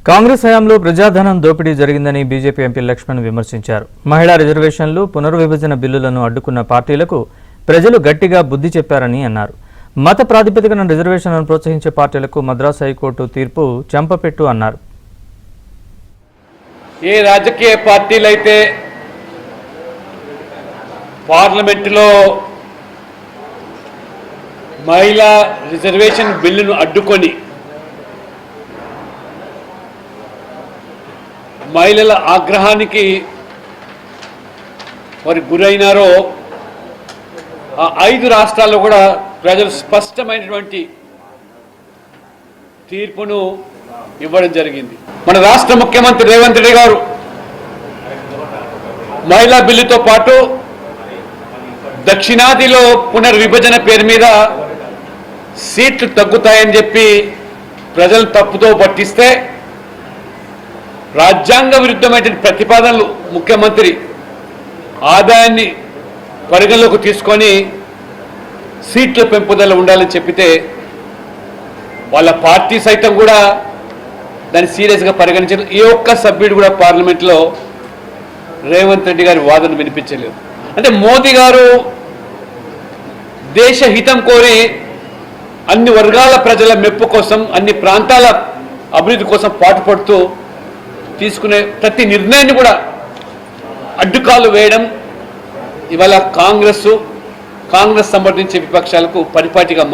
కాంగ్రెస్ హయాంలో ప్రజాధనం దోపిడీ జరిగిందని బీజేపీ ఎంపీ లక్ష్మణ్ విమర్శించారు. మహిళా రిజర్వేషన్లు, పునర్విభజన బిల్లులను అడ్డుకున్న పార్టీలకు ప్రజలు గట్టిగా బుద్ధి చెప్పారని అన్నారు. మత ప్రాతిపదికన రిజర్వేషన్లను ప్రోత్సహించే పార్టీలకు మద్రాసు హైకోర్టు తీర్పు చెంపపెట్టు అన్నారు. ఏ రాజకీయ పార్టీలైతే పార్లమెంటులో మహిళా రిజర్వేషన్ బిల్లును అడ్డుకొని మహిళల ఆగ్రహానికి వారి గురైనారో ఆ 5 రాష్ట్రాల్లో కూడా ప్రజలు స్పష్టమైనటువంటి తీర్పును ఇవ్వడం జరిగింది. మన రాష్ట్ర ముఖ్యమంత్రి రేవంత్ రెడ్డి గారు మహిళా బిల్లుతో పాటు దక్షిణాదిలో పునర్విభజన పేరు మీద సీట్లు తగ్గుతాయని చెప్పి ప్రజలు తప్పుతో పట్టిస్తే రాజ్యాంగ విరుద్ధమైన ప్రతిపాదనలు ముఖ్యమంత్రి ఆదాయాన్ని పరిగణలోకి తీసుకొని సీట్ల పెంపుదల ఉండాలని చెప్పితే వాళ్ళ పార్టీ సైతం కూడా దాన్ని సీరియస్గా పరిగణించారు. ఏ ఒక్క సభ్యుడు కూడా పార్లమెంట్లో రేవంత్ రెడ్డి గారి వాదన వినిపించలేదు. అంటే మోదీ గారు దేశ హితం కోరి అన్ని వర్గాల ప్రజల మెప్పు కోసం, అన్ని ప్రాంతాల అభివృద్ధి కోసం పాటుపడుతూ తీసుకునే ప్రతి నిర్ణయాన్ని కూడా అడ్డుకాలు వేయడం ఇవాళ కాంగ్రెస్ సంబంధించే విపక్షాలకు పరిపాటిగా